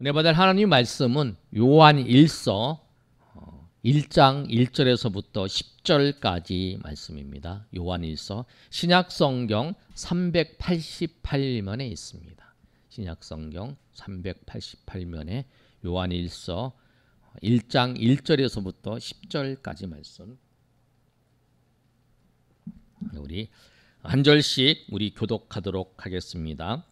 은혜 받을 하나님 말씀은 요한 1서 1장 1절에서부터 10절까지 말씀입니다. 요한 1서 신약 성경 388면에 있습니다. 신약 성경 388면에 요한 1서 1장 1절에서부터 10절까지 말씀. 우리 한 절씩 우리 교독하도록 하겠습니다.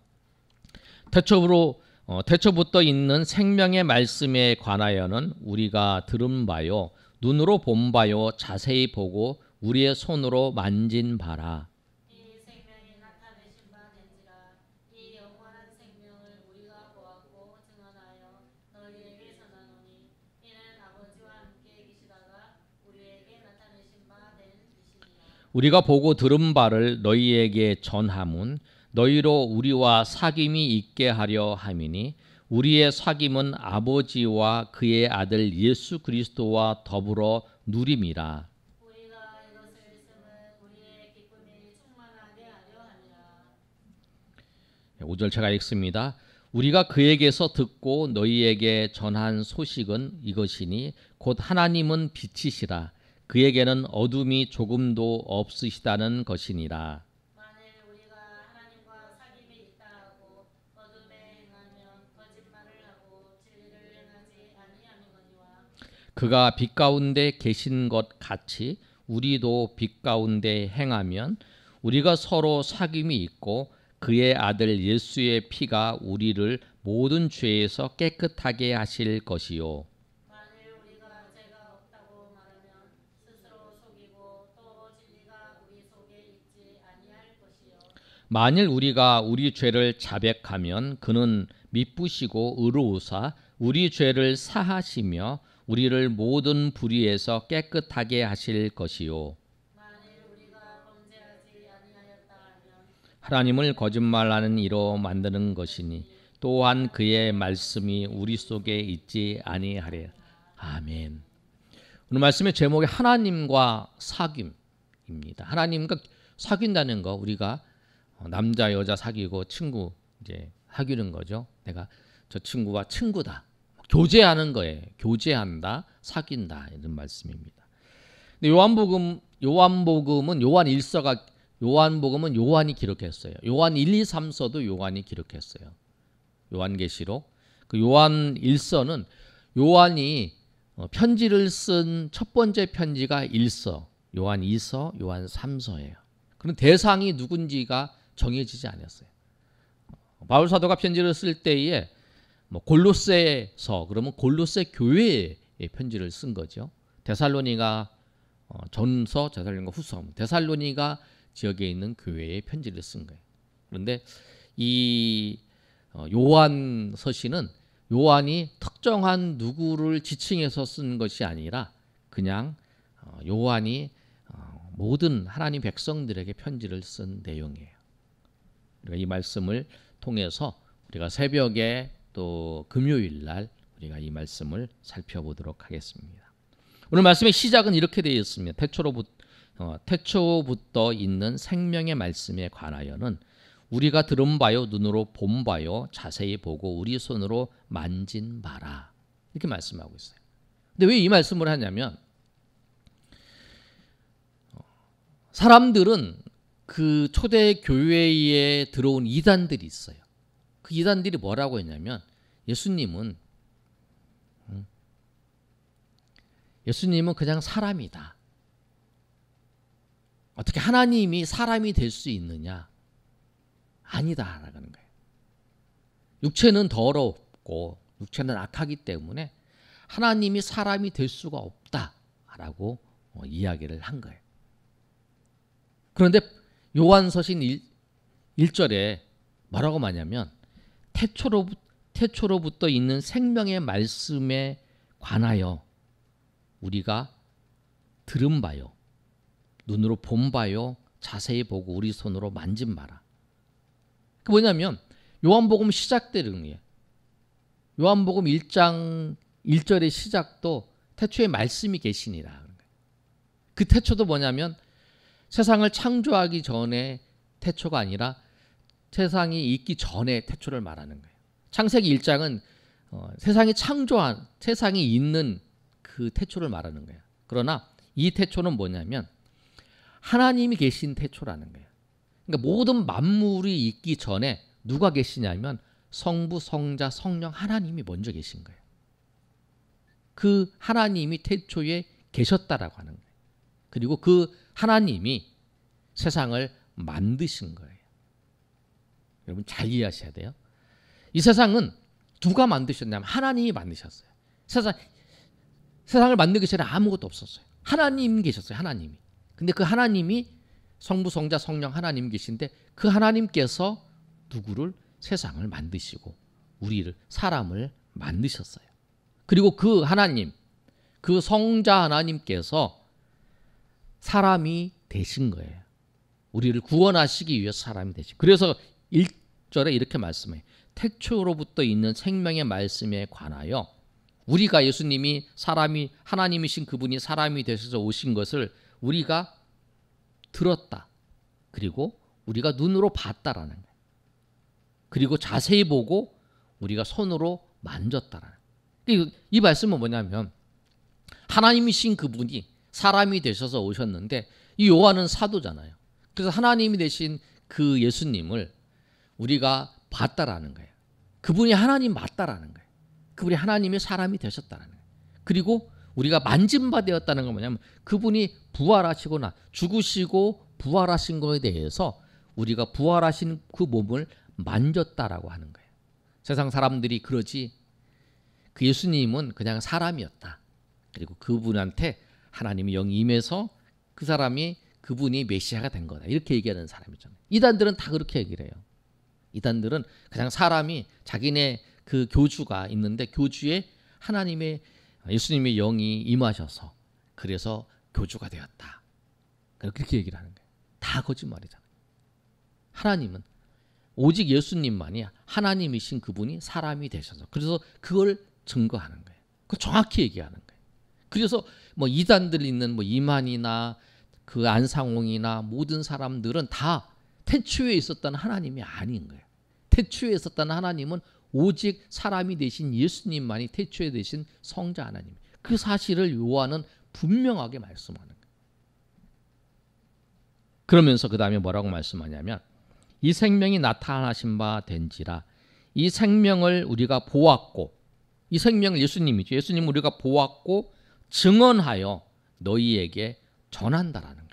태초부터 있는 생명의 말씀에 관하여는 우리가 들은 바요 눈으로 본 바요 자세히 보고 우리의 손으로 만진 바라. 이 생명이 나타내신 바 된지라. 이 영원한 생명을 우리가 보았고 증언하여 너희에게 전하노니 이는 아버지와 함께 계시다가 우리에게 나타내신 바 된 이시니라. 우리가 보고 들은 바를 너희에게 전함은 너희로 우리와 사귐이 있게 하려 함이니 우리의 사귐은 아버지와 그의 아들 예수 그리스도와 더불어 누림이라. 우리가 이것을 있음은 우리의 기쁨이 충만하게 하려 함이라. 5절 제가 읽습니다. 우리가 그에게서 듣고 너희에게 전한 소식은 이것이니 곧 하나님은 빛이시라. 그에게는 어둠이 조금도 없으시다는 것이니라. 만일 우리가 하나님과 사귐이 있다 하고 어둠에 행하면 거짓말을 하고 진리를 행하지 아니함이거니와. 그가 빛 가운데 계신 것 같이 우리도 빛 가운데 행하면 우리가 서로 사귐이 있고 그의 아들 예수의 피가 우리를 모든 죄에서 깨끗하게 하실 것이요. 만일 우리가 죄가 없다고 말하면 스스로 속이고 또 진리가 우리 속에 있지 아니할 것이요. 만일 우리가 우리 죄를 자백하면 그는 미쁘시고 의로우사 우리 죄를 사하시며 우리를 모든 불의에서 깨끗하게 하실 것이요. 만일 우리가 범죄하지 아니하였다 하면 하나님을 거짓말하는 이로 만드는 것이니 또한 그의 말씀이 우리 속에 있지 아니하랴. 아멘. 오늘 말씀의 제목이 하나님과 사귐입니다. 하나님과 사귄다는 거, 우리가 남자 여자 사귀고 친구 이제 사귀는 거죠. 내가 저 친구와 친구다. 교제하는 거예요. 교제한다, 사귄다 이런 말씀입니다. 근데 요한복음은 요한복음은 요한이 기록했어요. 요한 1, 2, 3서도 요한이 기록했어요. 요한계시록. 그 요한 1서는 요한이 편지를 쓴 첫 번째 편지가 1서, 요한 2서, 요한 3서예요. 그런 대상이 누군지가 정해지지 않았어요. 바울 사도가 편지를 쓸 때에 골로새서 그러면 골로새 교회에 편지를 쓴 거죠. 데살로니가 전서, 데살로니가 후서, 데살로니가 지역에 있는 교회에 편지를 쓴 거예요. 그런데 이 요한 서신은 요한이 특정한 누구를 지칭해서 쓴 것이 아니라 그냥 요한이 모든 하나님 백성들에게 편지를 쓴 내용이에요. 우리가 이 말씀을 통해서 우리가 새벽에 또 금요일 날 우리가 이 말씀을 살펴보도록 하겠습니다. 오늘 말씀의 시작은 이렇게 되어 있습니다. 태초부터 있는 생명의 말씀에 관하여는 우리가 들은 바요 눈으로 본 바요 자세히 보고 우리 손으로 만진 바라. 이렇게 말씀하고 있어요. 근데 왜 이 말씀을 하냐면 사람들은 그 초대 교회에 들어온 이단들이 있어요. 그 이단들이 뭐라고 했냐면 예수님은 그냥 사람이다. 어떻게 하나님이 사람이 될 수 있느냐? 아니다라는 거예요. 육체는 더럽고 육체는 악하기 때문에 하나님이 사람이 될 수가 없다라고 이야기를 한 거예요. 그런데 요한서신 1절에 뭐라고 말하냐면 태초로부터 있는 생명의 말씀에 관하여 우리가 들은 바요 눈으로 본 바요 자세히 보고 우리 손으로 만진 바라. 그 뭐냐면 요한복음 시작되는 거예요. 요한복음 1장 1절의 시작도 태초에 말씀이 계시니라. 그 태초도 뭐냐면 세상을 창조하기 전에 태초가 아니라 세상이 있기 전에 태초를 말하는 거예요. 창세기 1장은 세상이 창조한 세상이 있는 그 태초를 말하는 거예요. 그러나 이 태초는 뭐냐면 하나님이 계신 태초라는 거예요. 그러니까 모든 만물이 있기 전에 누가 계시냐면 성부, 성자, 성령 하나님이 먼저 계신 거예요. 그 하나님이 태초에 계셨다라고 하는 거예요. 그리고 그 하나님이 세상을 만드신 거예요. 여러분 잘 이해하셔야 돼요. 이 세상은 누가 만드셨냐면 하나님이 만드셨어요. 세상을 만들기 전에 아무것도 없었어요. 하나님 계셨어요. 하나님이. 근데 그 하나님이 성부, 성자, 성령 하나님 계신데 그 하나님께서 누구를 세상을 만드시고 우리를 사람을 만드셨어요. 그리고 그 하나님, 그 성자 하나님께서 사람이 되신 거예요. 우리를 구원하시기 위해서 사람이 되신. 그래서 1절에 이렇게 말씀해요. 태초로부터 있는 생명의 말씀에 관하여 우리가 예수님이 사람이 하나님이신 그분이 사람이 되셔서 오신 것을 우리가 들었다. 그리고 우리가 눈으로 봤다라는 거예요. 그리고 자세히 보고 우리가 손으로 만졌다라는 거예요. 이 말씀은 뭐냐면 하나님이신 그분이 사람이 되셔서 오셨는데 이 요한은 사도잖아요. 그래서 하나님이 되신 그 예수님을 우리가 봤다라는 거예요. 그분이 하나님 맞다라는 거예요. 그분이 하나님이 사람이 되셨다는 거예요. 그리고 우리가 만진 바 되었다는 건 뭐냐면 그분이 부활하시거나 죽으시고 부활하신 것에 대해서 우리가 부활하신 그 몸을 만졌다라고 하는 거예요. 세상 사람들이 그러지 그 예수님은 그냥 사람이었다. 그리고 그분한테 하나님의 영이 임해서 그 사람이 그분이 메시아가 된 거다. 이렇게 얘기하는 사람이잖아요. 이단들은 다 그렇게 얘기를 해요. 이단들은 그냥 사람이 자기네 그 교주가 있는데 교주에 하나님의 예수님의 영이 임하셔서 그래서 교주가 되었다. 그렇게 얘기를 하는 거예요. 다 거짓말이잖아요. 하나님은 오직 예수님만이 하나님이신 그분이 사람이 되셔서 그래서 그걸 증거하는 거예요. 그걸 정확히 얘기하는 거예요. 그래서 뭐 이단들 있는 뭐 이만이나 그 안상홍이나 모든 사람들은 다 태초에 있었던 하나님이 아닌 거예요. 태초에 있었던 하나님은 오직 사람이 되신 예수님만이 태초에 되신 성자 하나님. 그 사실을 요한은 분명하게 말씀하는 거예요. 그러면서 그 다음에 뭐라고 말씀하냐면 이 생명이 나타나신 바 된지라 이 생명을 우리가 보았고 이 생명을 예수님이죠. 예수님을 우리가 보았고 증언하여 너희에게 전한다라는 거예요.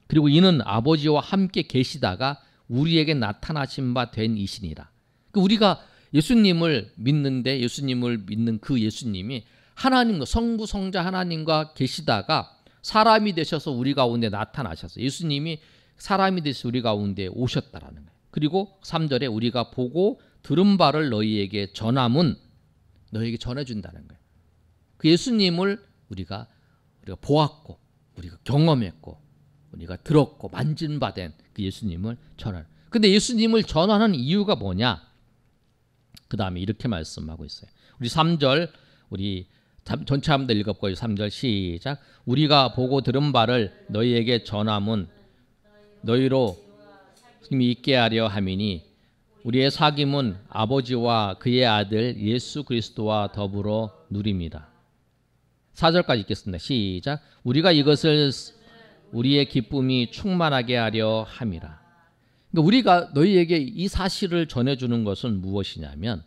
그리고 이는 아버지와 함께 계시다가 우리에게 나타나신 바 된 이시니라. 우리가 예수님을 믿는데 예수님을 믿는 그 예수님이 하나님과 성부 성자 하나님과 계시다가 사람이 되셔서 우리 가운데 나타나셔서 예수님이 사람이 되셔서 우리 가운데 오셨다라는 거예요. 그리고 3절에 우리가 보고 들은 바를 너희에게 전함은 너희에게 전해준다는 거예요. 그 예수님을 우리가 보았고 우리가 경험했고 우리가 들었고 만진 바 된 그 예수님을 전하는. 근데 예수님을 전하는 이유가 뭐냐? 그 다음에 이렇게 말씀하고 있어요. 우리 3절 우리 전체 한번 읽어볼까요? 3절 시작. 우리가 보고 들은 바를 너희에게 전함은 너희로 힘이 있게 하려 함이니 우리의 사귐은 아버지와 그의 아들 예수 그리스도와 더불어 누립니다. 4절까지 읽겠습니다. 시작. 우리가 이것을 우리의 기쁨이 충만하게 하려 함이라. 그러니까 우리가 너희에게 이 사실을 전해주는 것은 무엇이냐면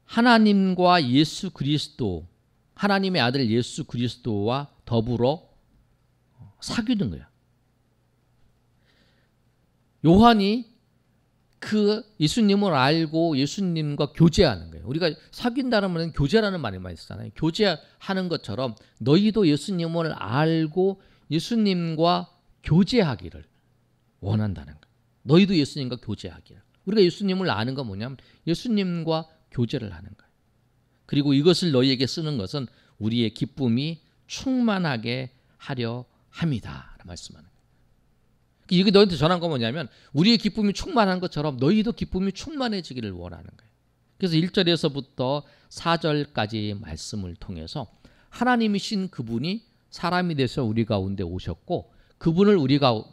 하나님과 예수 그리스도 하나님의 아들 예수 그리스도와 더불어 사귀는 거야. 요한이 그 예수님을 알고 예수님과 교제하는 거예요. 우리가 사귄다는 말은 교제라는 말이 많이 쓰잖아요. 교제하는 것처럼 너희도 예수님을 알고 예수님과 교제하기를 원한다는 거예요. 너희도 예수님과 교제하기를. 우리가 예수님을 아는 건 뭐냐면 예수님과 교제를 하는 거예요. 그리고 이것을 너희에게 쓰는 것은 우리의 기쁨이 충만하게 하려 함이다. 말씀하는 거예요. 이게 너희한테 전한 건 뭐냐면 우리의 기쁨이 충만한 것처럼 너희도 기쁨이 충만해지기를 원하는 거예요. 그래서 1절에서부터 4절까지 말씀을 통해서 하나님이신 그분이 사람이 돼서 우리 가운데 오셨고 그분을 우리가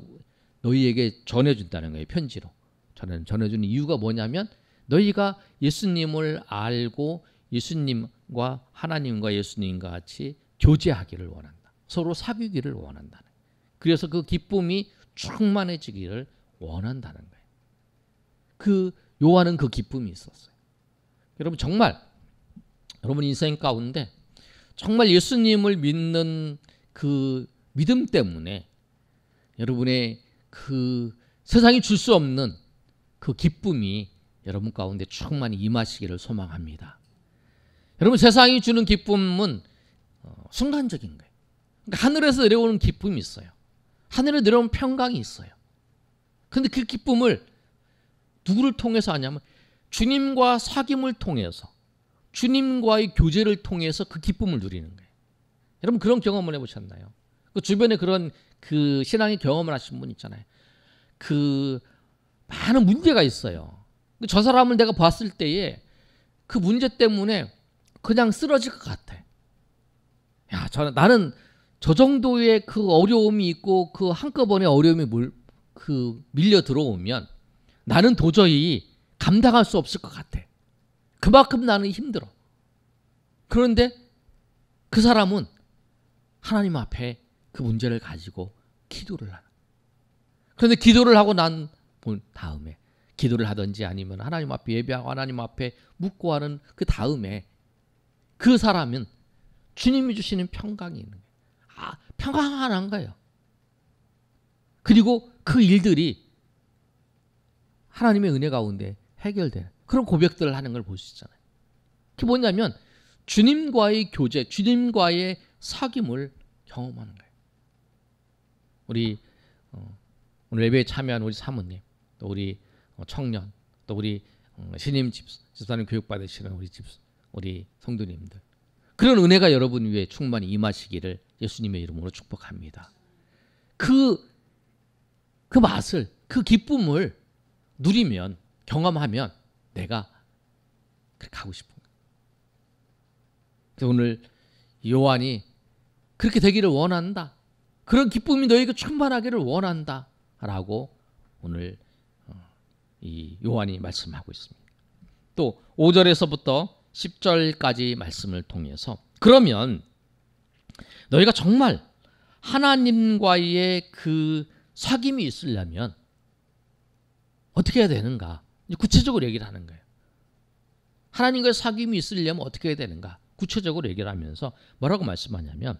너희에게 전해준다는 거예요. 편지로. 전해주는 이유가 뭐냐면 너희가 예수님을 알고 예수님과 하나님과 예수님과 같이 교제하기를 원한다. 서로 사귀기를 원한다는. 그래서 그 기쁨이 충만해지기를 원한다는 거예요. 그 요한은 그 기쁨이 있었어요. 여러분 정말 여러분 인생 가운데 정말 예수님을 믿는 그 믿음 때문에 여러분의 그 세상이 줄 수 없는 그 기쁨이 여러분 가운데 충만히 임하시기를 소망합니다. 여러분 세상이 주는 기쁨은 순간적인 거예요. 그러니까 하늘에서 내려오는 기쁨이 있어요. 하늘에 내려오는 평강이 있어요. 그런데 그 기쁨을 누구를 통해서 하냐면 주님과 사귐을 통해서 주님과의 교제를 통해서 그 기쁨을 누리는 거예요. 여러분 그런 경험을 해보셨나요? 그 주변에 그런 그 신앙의 경험을 하신 분 있잖아요. 그 많은 문제가 있어요. 저 사람을 내가 봤을 때에 그 문제 때문에 그냥 쓰러질 것 같아. 야, 나는 저 정도의 그 어려움이 있고 그 한꺼번에 어려움이 밀려 들어오면 나는 도저히 감당할 수 없을 것 같아. 그만큼 나는 힘들어. 그런데 그 사람은 하나님 앞에 그 문제를 가지고 기도를 하는. 그런데 기도를 하고 난 다음에 기도를 하든지 아니면 하나님 앞에 예배하고 하나님 앞에 묻고 하는 그 다음에 그 사람은 주님이 주시는 평강이 있는 거예요. 평강한 거예요. 그리고 그 일들이 하나님의 은혜 가운데 해결되는 그런 고백들을 하는 걸 볼 수 있잖아요. 그게 뭐냐면 주님과의 교제, 주님과의 사귐을 경험하는 거예요. 우리 오늘 예배에 참여한 우리 사모님, 또 우리 청년, 또 우리 신임 집사님 교육받으시는 우리 성도님들, 그런 은혜가 여러분 위에 충만히 임하시기를 예수님의 이름으로 축복합니다. 그 맛을, 그 기쁨을 누리면, 경험하면 내가 그렇게 하고 싶은 거예요. 그래서 오늘 요한이 그렇게 되기를 원한다. 그런 기쁨이 너에게 충만하기를 원한다. 라고 오늘 이 요한이 말씀하고 있습니다. 또 5절에서부터 10절까지 말씀을 통해서 그러면 너희가 정말 하나님과의 그 사귐이 있으려면 어떻게 해야 되는가? 구체적으로 얘기를 하는 거예요. 하나님과의 사귐이 있으려면 어떻게 해야 되는가? 구체적으로 얘기를 하면서 뭐라고 말씀하냐면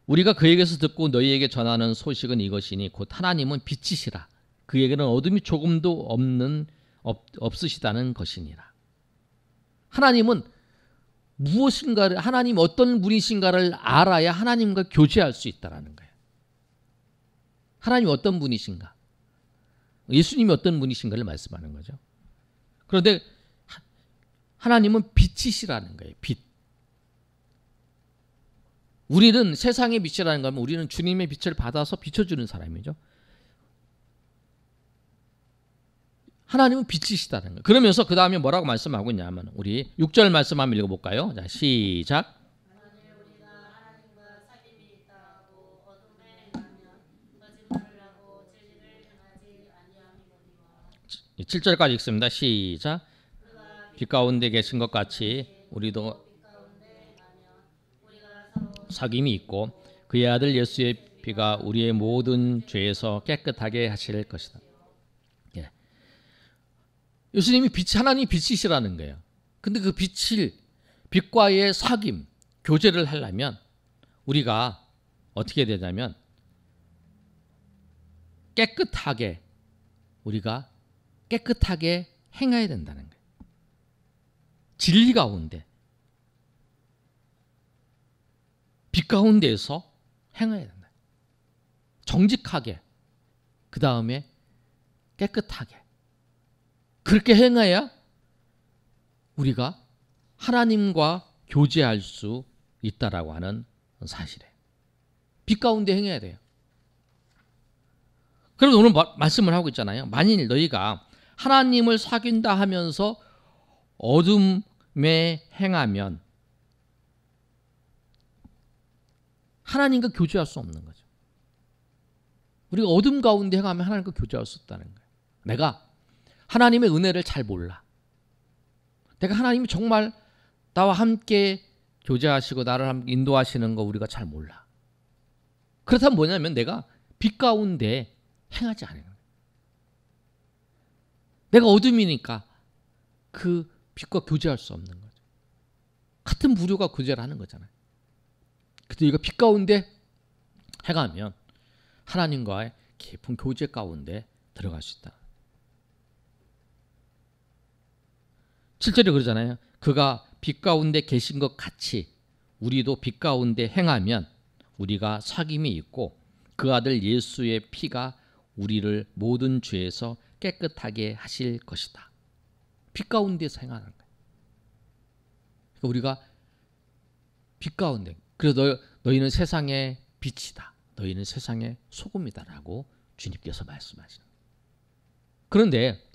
우리가 그에게서 듣고 너희에게 전하는 소식은 이것이니 곧 하나님은 빛이시라. 그에게는 어둠이 조금도 없으시다는 것이니라. 하나님은 무엇인가를, 하나님 어떤 분이신가를 알아야 하나님과 교제할 수 있다는 거예요. 하나님이 어떤 분이신가? 예수님이 어떤 분이신가를 말씀하는 거죠. 그런데 하나님은 빛이시라는 거예요. 빛. 우리는 세상의 빛이라는 거면 우리는 주님의 빛을 받아서 비춰주는 사람이죠. 하나님은 빛이시다는 거예요. 그러면서 그 다음에 뭐라고 말씀하고 있냐면 우리 6절 말씀 한번 읽어볼까요? 자, 시작. 만일 우리가 하나님과 사귐이 있다고 어둠에 행하면 거짓말을 하고 진리를 행하지 아니함이거니와. 7절까지 읽습니다. 시작. 빛 가운데 계신 것 같이 우리도 사귐이 있고 그의 아들 예수의 피가 우리의 모든 죄에서 깨끗하게 하실 것이다. 예. 예수님이 하나님이 빛이시라는 거예요. 근데 그 빛과의 사귐, 교제를 하려면 우리가 어떻게 되냐면 우리가 깨끗하게 행해야 된다는 거예요. 진리 가운데, 빛 가운데에서 행해야 된다. 정직하게, 그 다음에 깨끗하게. 그렇게 행해야 우리가 하나님과 교제할 수 있다라고 하는 사실이에요. 빛 가운데 행해야 돼요. 그럼 오늘 말씀을 하고 있잖아요. 만일 너희가 하나님을 사귄다 하면서 어둠에 행하면 하나님과 교제할 수 없는 거죠. 우리가 어둠 가운데 행하면 하나님과 교제할 수 없다는 거예요. 내가 하나님의 은혜를 잘 몰라. 내가 하나님이 정말 나와 함께 교제하시고 나를 인도하시는 거 우리가 잘 몰라. 그렇다면 뭐냐면 내가 빛 가운데 행하지 않는 거예요. 내가 어둠이니까 그 빛과 교제할 수 없는 거죠. 같은 부류가 교제를 하는 거잖아요. 근데 이거 빛 가운데 행하면 하나님과의 깊은 교제 가운데 들어갈 수 있다. 7절에 그러잖아요. 그가 빛 가운데 계신 것 같이 우리도 빛 가운데 행하면 우리가 사귐이 있고 그 아들 예수의 피가 우리를 모든 죄에서 깨끗하게 하실 것이다. 빛 가운데서 행하는 거예요. 그러니까 우리가 빛 가운데, 그래서 너희는 세상의 빛이다. 너희는 세상의 소금이다라고 주님께서 말씀하시는 거예요. 그런데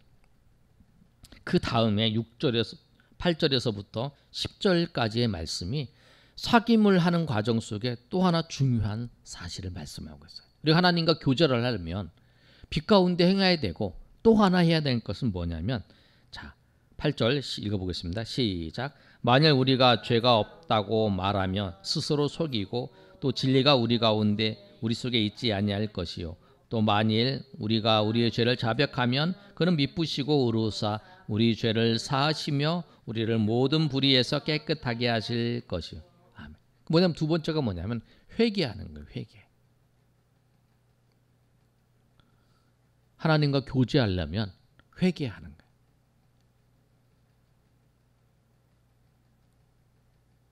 그 다음에 6절에서 8절에서부터 10절까지의 말씀이 사귐을 하는 과정 속에 또 하나 중요한 사실을 말씀하고 있어요. 우리가 하나님과 교제를 하려면 빛 가운데 행해야 되고 또 하나 해야 되는 것은 뭐냐면, 자, 8절 읽어보겠습니다. 시작. 만일 우리가 죄가 없다고 말하면 스스로 속이고 또 진리가 우리 가운데 우리 속에 있지 아니할 것이요. 또 만일 우리가 우리의 죄를 자백하면 그는 미쁘시고 의로우사 우리 죄를 사하시며 우리를 모든 불의에서 깨끗하게 하실 것이요. 아멘. 뭐냐면 두 번째가 뭐냐면 회개하는 거예요. 회개. 하나님과 교제하려면 회개하는 거예요.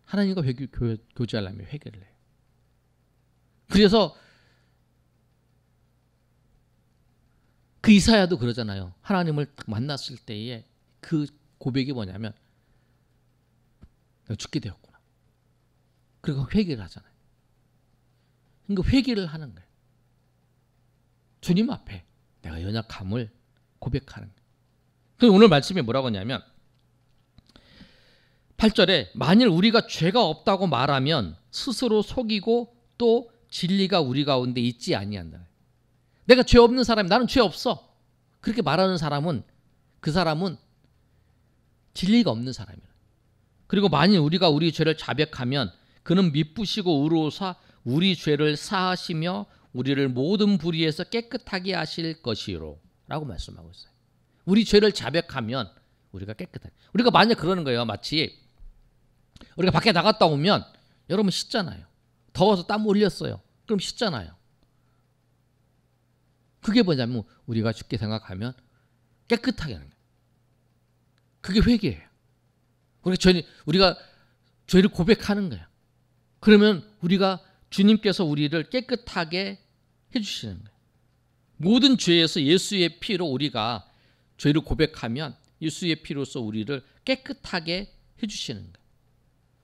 하나님과 교제하려면 회개를 해요. 그래서 그 이사야도 그러잖아요. 하나님을 딱 만났을 때에 그 고백이 뭐냐면 내가 죽게 되었구나. 그리고 회개를 하잖아요. 그러니까 회개를 하는 거예요. 주님 앞에 내가 연약함을 고백하는 거예요. 그래서 오늘 말씀이 뭐라고 하냐면 8절에 만일 우리가 죄가 없다고 말하면 스스로 속이고 또 진리가 우리 가운데 있지 아니한다. 내가 죄 없는 사람이, 나는 죄 없어, 그렇게 말하는 사람은 그 사람은 진리가 없는 사람이라. 그리고 만일 우리가 우리 죄를 자백하면 그는 미쁘시고 의로우사 우리 죄를 사하시며 우리를 모든 불의에서 깨끗하게 하실 것이요 라고 말씀하고 있어요. 우리 죄를 자백하면 우리가 깨끗하게. 우리가 만약 그러는 거예요. 마치 우리가 밖에 나갔다 오면 여러분 씻잖아요. 더워서 땀 흘렸어요. 그럼 씻잖아요. 그게 뭐냐면 우리가 쉽게 생각하면 깨끗하게 하는 거예요. 그게 회개예요. 우리가 죄를 고백하는 거예요. 그러면 우리가 주님께서 우리를 깨끗하게 해주시는 거예요. 모든 죄에서 예수의 피로 우리가 죄를 고백하면 예수의 피로서 우리를 깨끗하게 해주시는 거예요.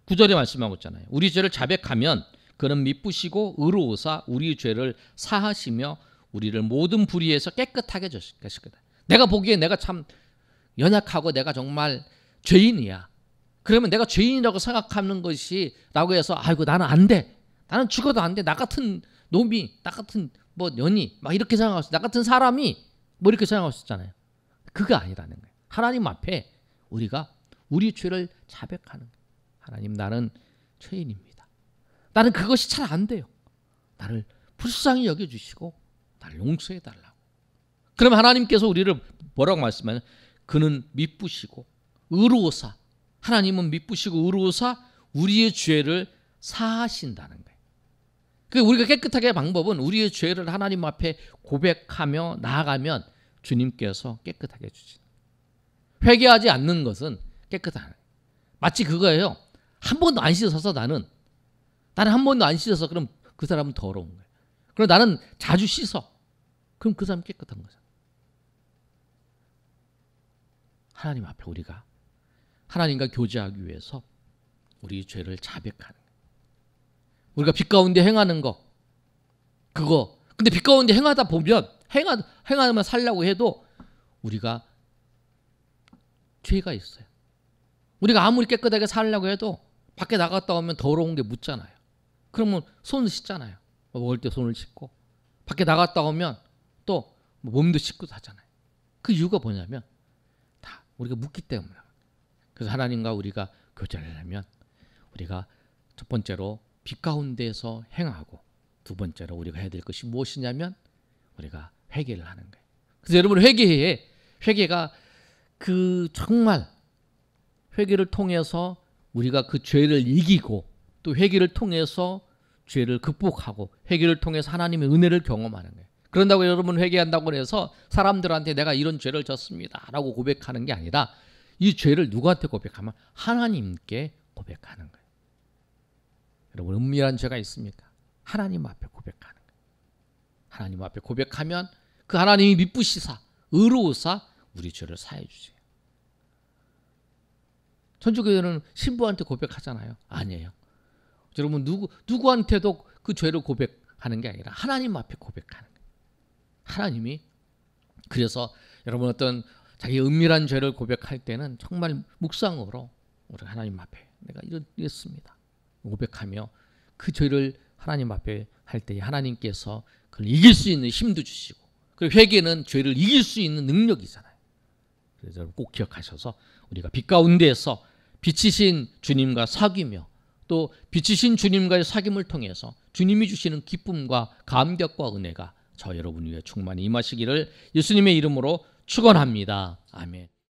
9절에 말씀하고 있잖아요. 우리 죄를 자백하면 그는 미쁘시고 의로우사 우리 죄를 사하시며 우리를 모든 불의에서 깨끗하게 해주실 거다. 내가 보기에 내가 참 연약하고 내가 정말 죄인이야. 그러면 내가 죄인이라고 생각하는 것이 라고 해서 아이고 나는 안 돼. 나는 죽어도 안 돼. 나 같은 놈이, 나 같은 뭐 년이 막 이렇게 생각할 수, 나 같은 사람이 뭐 이렇게 생각할 수 있잖아요. 그거 아니라는 거예요. 하나님 앞에 우리가 우리 죄를 자백하는 거예요. 하나님, 나는 죄인입니다. 나는 그것이 잘 안 돼요. 나를 불쌍히 여겨주시고 나를 용서해 달라고. 그럼 하나님께서 우리를 뭐라고 말씀하냐면 그는 미쁘시고 의로우사, 하나님은 미쁘시고 의로우사 우리의 죄를 사하신다는 거예요. 그러니까 우리가 깨끗하게 할 방법은 우리의 죄를 하나님 앞에 고백하며 나아가면 주님께서 깨끗하게 해주시는 거예요. 회개하지 않는 것은 깨끗한 거예요. 마치 그거예요. 한 번도 안 씻어서 나는 한 번도 안 씻어서 그럼 그 사람은 더러운 거예요. 그럼 나는 자주 씻어. 그럼 그 사람은 깨끗한 거죠. 하나님 앞에 우리가 하나님과 교제하기 위해서 우리 죄를 자백하는 거예요. 우리가 빛 가운데 행하는 거 그거. 근데 빛 가운데 행하다 보면 행하면 살려고 해도 우리가 죄가 있어요. 우리가 아무리 깨끗하게 살려고 해도 밖에 나갔다 오면 더러운 게 묻잖아요. 그러면 손을 씻잖아요. 먹을 때 손을 씻고 밖에 나갔다 오면 또 몸도 씻고 하잖아요. 그 이유가 뭐냐면 우리가 묻기 때문에. 그래서 하나님과 우리가 교제를 하면 우리가 첫 번째로 빛 가운데에서 행하고, 두 번째로 우리가 해야 될 것이 무엇이냐면 우리가 회개를 하는 거예요. 그래서 여러분 회개해. 회개가 정말 회개를 통해서 우리가 그 죄를 이기고, 또 회개를 통해서 죄를 극복하고, 회개를 통해서 하나님의 은혜를 경험하는 거예요. 그런다고 여러분 회개한다고 해서 사람들한테 내가 이런 죄를 졌습니다 라고 고백하는 게 아니라, 이 죄를 누구한테 고백하면 하나님께 고백하는 거예요. 여러분 은밀한 죄가 있습니까? 하나님 앞에 고백하는 거예요. 하나님 앞에 고백하면 그 하나님이 미쁘시사 의로우사 우리 죄를 사해 주세요. 천주교회는 신부한테 고백하잖아요. 아니에요. 여러분 누구한테도 그 죄를 고백하는 게 아니라 하나님 앞에 고백하는 거예요. 하나님이. 그래서 여러분 어떤 자기 은밀한 죄를 고백할 때는 정말 묵상으로 우리 하나님 앞에 내가 이랬습니다 고백하며 그 죄를 하나님 앞에 할 때 하나님께서 그걸 이길 수 있는 힘도 주시고, 그리고 회개는 죄를 이길 수 있는 능력이잖아요. 그래서 꼭 기억하셔서 우리가 빛 가운데에서 빛이신 주님과 사귀며, 또 빛이신 주님과의 사귐을 통해서 주님이 주시는 기쁨과 감격과 은혜가 저 여러분 위에 충만히 임하시기를 예수님의 이름으로 축원합니다. 아멘.